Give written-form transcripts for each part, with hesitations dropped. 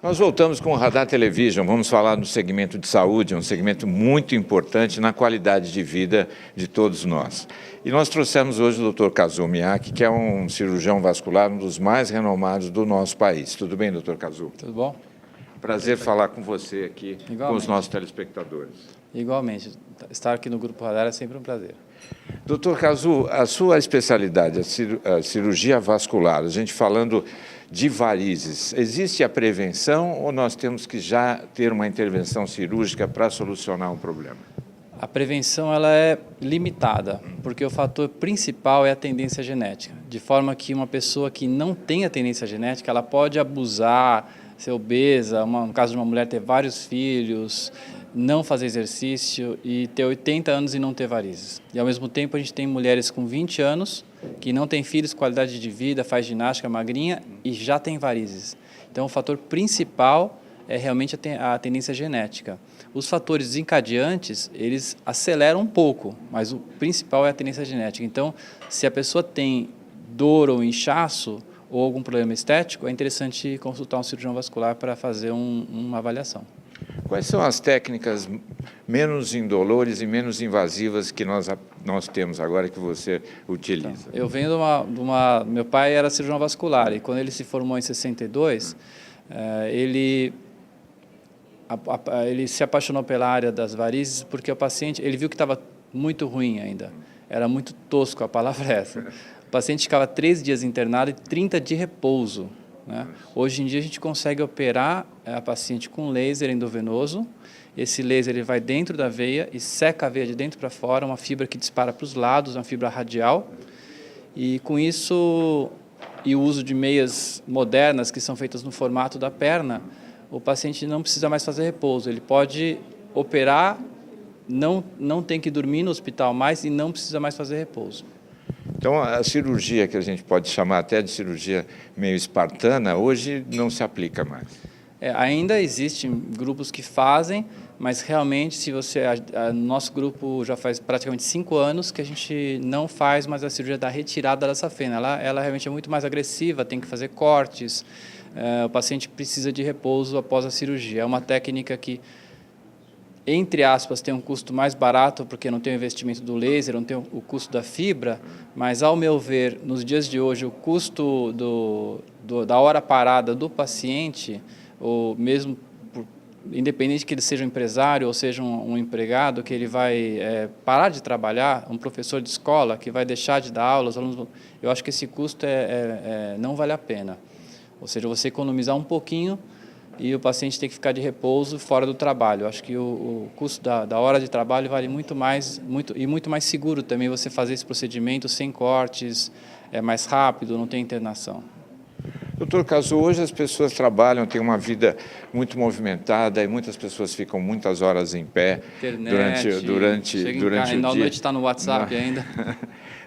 Nós voltamos com o Radar Television, vamos falar do segmento de saúde, um segmento muito importante na qualidade de vida de todos nós. E nós trouxemos hoje o Dr. Kazuo Miyake, que é um cirurgião vascular, um dos mais renomados do nosso país. Tudo bem, Dr. Kazuo? Tudo bom? Prazer falar com você aqui, com os nossos telespectadores. Igualmente, estar aqui no Grupo Radar é sempre um prazer. Dr. Kazuo, a sua especialidade, a cirurgia vascular, a gente falando de varizes, existe a prevenção ou nós temos que já ter uma intervenção cirúrgica para solucionar um problema? A prevenção ela é limitada, porque o fator principal é a tendência genética, de forma que uma pessoa que não tem a tendência genética, ela pode abusar, ser obesa, no caso de uma mulher ter vários filhos, não fazer exercício e ter 80 anos e não ter varizes. E ao mesmo tempo a gente tem mulheres com 20 anos que não têm filhos, qualidade de vida, faz ginástica, magrinha e já tem varizes. Então o fator principal é realmente a tendência genética. Os fatores desencadeantes, eles aceleram um pouco, mas o principal é a tendência genética. Então, se a pessoa tem dor ou inchaço ou algum problema estético, é interessante consultar um cirurgião vascular para fazer uma avaliação. Quais são as técnicas menos indolores e menos invasivas que nós temos agora que você utiliza? Então, eu venho meu pai era cirurgião vascular e quando ele se formou em 62, ele se apaixonou pela área das varizes porque o paciente, ele viu que estava muito ruim ainda, era muito tosco, a palavra é essa. O paciente ficava 3 dias internado e 30 de repouso. Né? Hoje em dia a gente consegue operar a paciente com laser endovenoso. Esse laser ele vai dentro da veia e seca a veia de dentro para fora, uma fibra que dispara para os lados, uma fibra radial. E com isso, e o uso de meias modernas que são feitas no formato da perna, o paciente não precisa mais fazer repouso. Ele pode operar, não tem que dormir no hospital mais e não precisa mais fazer repouso. Então, a cirurgia, que a gente pode chamar até de cirurgia meio espartana, hoje não se aplica mais. Ainda existem grupos que fazem, mas realmente, nosso grupo já faz praticamente 5 anos que a gente não faz mais a cirurgia da retirada da safena. Ela realmente é muito mais agressiva, tem que fazer cortes, o paciente precisa de repouso após a cirurgia. É uma técnica que, entre aspas, tem um custo mais barato, porque não tem o investimento do laser, não tem o custo da fibra, mas, ao meu ver, nos dias de hoje, o custo da hora parada do paciente, ou mesmo, independente que ele seja um empresário ou seja um empregado, que ele vai parar de trabalhar, um professor de escola que vai deixar de dar aulas, eu acho que esse custo não vale a pena. Ou seja, você economizar um pouquinho e o paciente tem que ficar de repouso fora do trabalho. Eu acho que o custo da hora de trabalho vale muito mais seguro também você fazer esse procedimento sem cortes, é mais rápido, não tem internação. Doutor Kazuo, hoje as pessoas trabalham, têm uma vida muito movimentada e muitas pessoas ficam muitas horas em pé durante o dia. À noite está no WhatsApp ainda.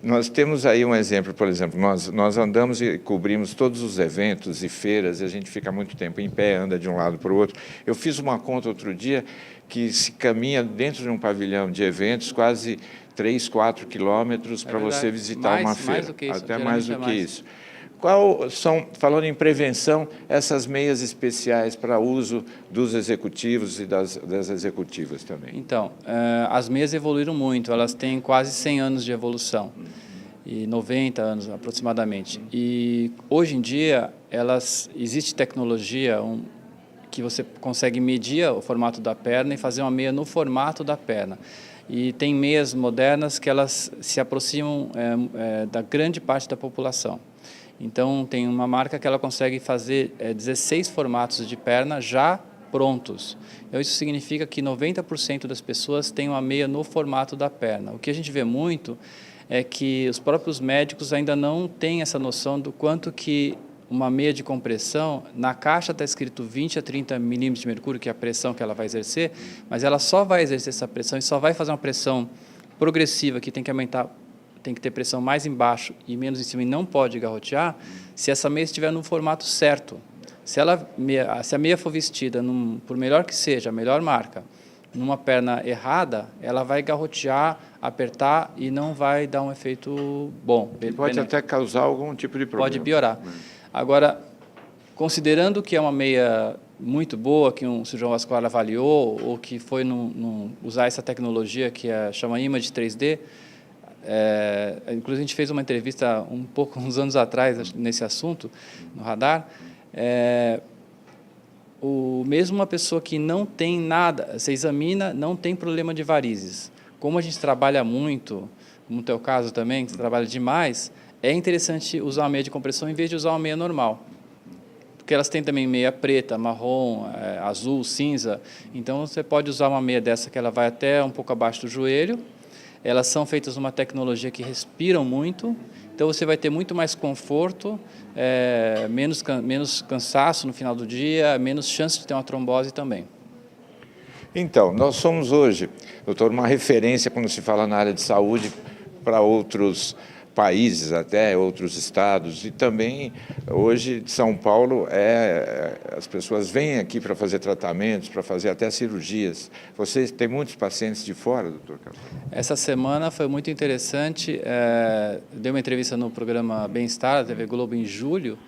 Nós temos aí um exemplo, por exemplo, nós andamos e cobrimos todos os eventos e feiras e a gente fica muito tempo em pé, anda de um lado para o outro. Eu fiz uma conta outro dia que se caminha dentro de um pavilhão de eventos quase 3, 4 quilômetros para você visitar uma feira. Mais do que isso, até mais do que isso. Qual são, falando em prevenção, essas meias especiais para uso dos executivos e das executivas também? Então, as meias evoluíram muito, elas têm quase 100 anos de evolução, e 90 anos aproximadamente. E hoje em dia, existe tecnologia que você consegue medir o formato da perna e fazer uma meia no formato da perna. E tem meias modernas que elas se aproximam da grande parte da população. Então, tem uma marca que ela consegue fazer 16 formatos de perna já prontos. Então, isso significa que 90% das pessoas têm uma meia no formato da perna. O que a gente vê muito é que os próprios médicos ainda não têm essa noção do quanto que uma meia de compressão, na caixa está escrito 20 a 30 milímetros de mercúrio, que é a pressão que ela vai exercer, mas ela só vai exercer essa pressão e só vai fazer uma pressão progressiva, que tem que aumentar, tem que ter pressão mais embaixo e menos em cima e não pode garrotear, se essa meia estiver no formato certo. Se a meia for vestida, por melhor que seja, a melhor marca, numa perna errada, ela vai garrotear, apertar e não vai dar um efeito bom. Pode até causar algum tipo de problema. Pode piorar. Agora, considerando que é uma meia muito boa que um cirurgião vascular avaliou ou que foi usar essa tecnologia que chama Image 3D. Inclusive, a gente fez uma entrevista uns anos atrás nesse assunto, no Radar. Mesmo uma pessoa que não tem nada, você examina, não tem problema de varizes. Como a gente trabalha muito, como no teu caso também, que você trabalha demais, é interessante usar uma meia de compressão em vez de usar uma meia normal. Porque elas têm também meia preta, marrom, azul, cinza. Então, você pode usar uma meia dessa que ela vai até um pouco abaixo do joelho. Elas são feitas numa tecnologia que respiram muito. Então, você vai ter muito mais conforto, menos cansaço no final do dia, menos chance de ter uma trombose também. Então, nós somos hoje, doutor, uma referência quando se fala na área de saúde para outros países, até outros estados, e também hoje São Paulo as pessoas vêm aqui para fazer tratamentos, para fazer até cirurgias. Vocês têm muitos pacientes de fora, doutor Cazu? Essa semana foi muito interessante. Dei uma entrevista no programa Bem-Estar, da TV Globo, em julho,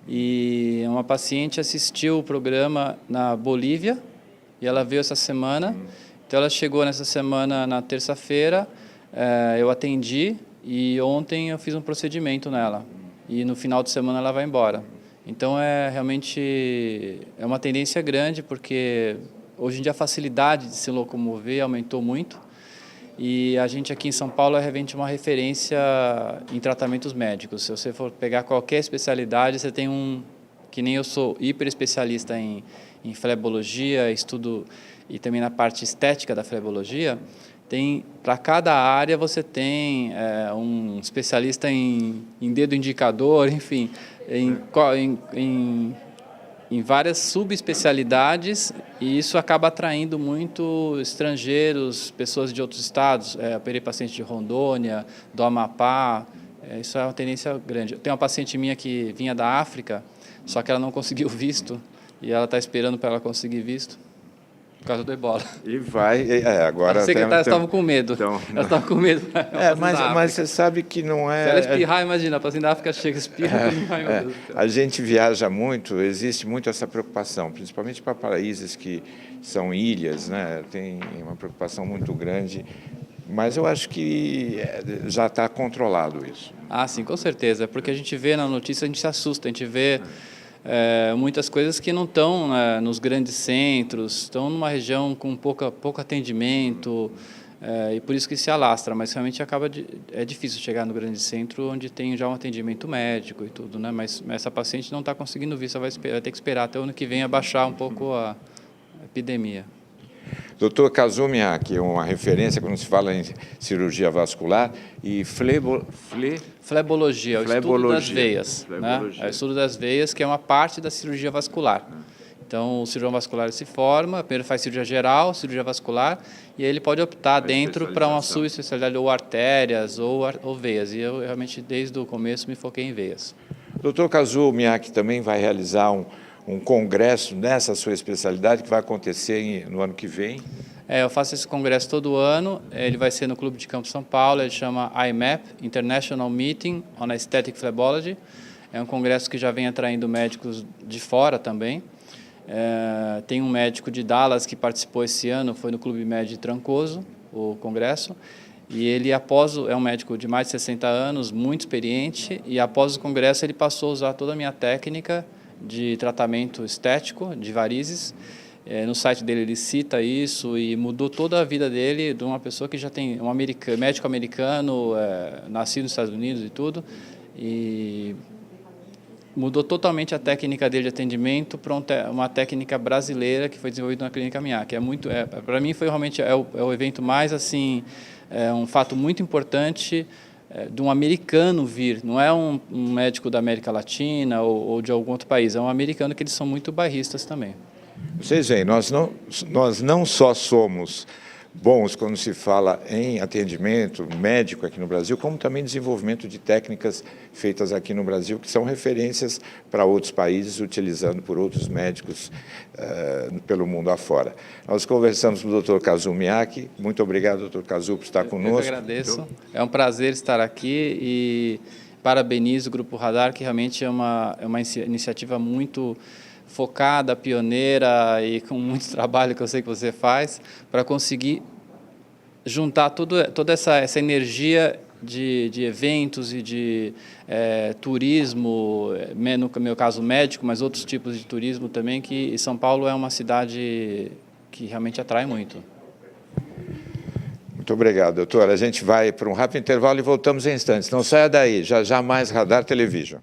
e uma paciente assistiu o programa na Bolívia, e ela veio essa semana. Então, ela chegou nessa semana, na terça-feira, eu atendi, e ontem eu fiz um procedimento nela. E no final de semana ela vai embora. Então, realmente uma tendência grande, porque hoje em dia a facilidade de se locomover aumentou muito. E a gente aqui em São Paulo é realmente uma referência em tratamentos médicos. Se você for pegar qualquer especialidade, você tem que nem eu sou hiper especialista em flebologia, estudo e também na parte estética da flebologia. Para cada área você tem um especialista em dedo indicador, enfim, em várias subespecialidades, e isso acaba atraindo muito estrangeiros, pessoas de outros estados. Eu operei paciente de Rondônia, do Amapá, isso é uma tendência grande. Tem uma paciente minha que vinha da África, só que ela não conseguiu visto, e ela está esperando para ela conseguir visto. Por causa do ebola. E vai, agora... As secretárias estavam com medo. Então, elas estavam com medo. Mas você sabe que não é... Se ela espirrar, imagina, a paciente da África chega, espirra. A gente viaja muito, existe muito essa preocupação, principalmente para países que são ilhas, né? Tem uma preocupação muito grande, mas eu acho que já está controlado isso. Ah, sim, com certeza, porque a gente vê na notícia, a gente se assusta, a gente vê... muitas coisas que não estão nos grandes centros, estão numa região com pouco atendimento, e por isso que se alastra, mas realmente é difícil chegar no grande centro onde tem já um atendimento médico e tudo, né? Mas essa paciente não está conseguindo vir, só vai ter que esperar até o ano que vem abaixar um pouco a epidemia. Doutor Cazu Miyake é uma referência quando se fala em cirurgia vascular e flebologia, o estudo das veias. Né? É o estudo das veias, que é uma parte da cirurgia vascular. Então, o cirurgião vascular se forma, primeiro faz cirurgia geral, cirurgia vascular, e aí ele pode optar dentro para uma subespecialidade, ou artérias ou veias. E eu realmente, desde o começo, me foquei em veias. Doutor Cazu Miyake também vai realizar um congresso nessa sua especialidade que vai acontecer no ano que vem? Eu faço esse congresso todo ano, ele vai ser no Clube de Campo São Paulo, ele chama IMAP, International Meeting on Aesthetic Phlebology. É um congresso que já vem atraindo médicos de fora também. Tem um médico de Dallas que participou esse ano, foi no Clube Med de Trancoso, o congresso, e ele é um médico de mais de 60 anos, muito experiente, e após o congresso ele passou a usar toda a minha técnica de tratamento estético de varizes. No site dele ele cita isso e mudou toda a vida dele, de uma pessoa que já tem médico americano, nascido nos Estados Unidos e tudo, e mudou totalmente a técnica dele de atendimento para uma técnica brasileira que foi desenvolvida na Clínica Miyake. Para mim foi realmente o evento mais assim, um fato muito importante de um americano vir, não é um médico da América Latina ou de algum outro país, é um americano que eles são muito bairristas também. Vocês veem, nós não só somos bons quando se fala em atendimento médico aqui no Brasil, como também desenvolvimento de técnicas feitas aqui no Brasil, que são referências para outros países, utilizando por outros médicos pelo mundo afora. Nós conversamos com o Dr. Cazu Miyake. Muito obrigado, Dr. Cazu, por estar conosco. Eu que agradeço. É um prazer estar aqui e parabenizo o Grupo Radar, que realmente é uma iniciativa muito focada, pioneira e com muito trabalho que eu sei que você faz, para conseguir juntar toda essa energia de eventos e de turismo, no meu caso médico, mas outros tipos de turismo também, que São Paulo é uma cidade que realmente atrai muito. Muito obrigado, doutor. A gente vai para um rápido intervalo e voltamos em instantes. Não saia daí, já mais Radar Television.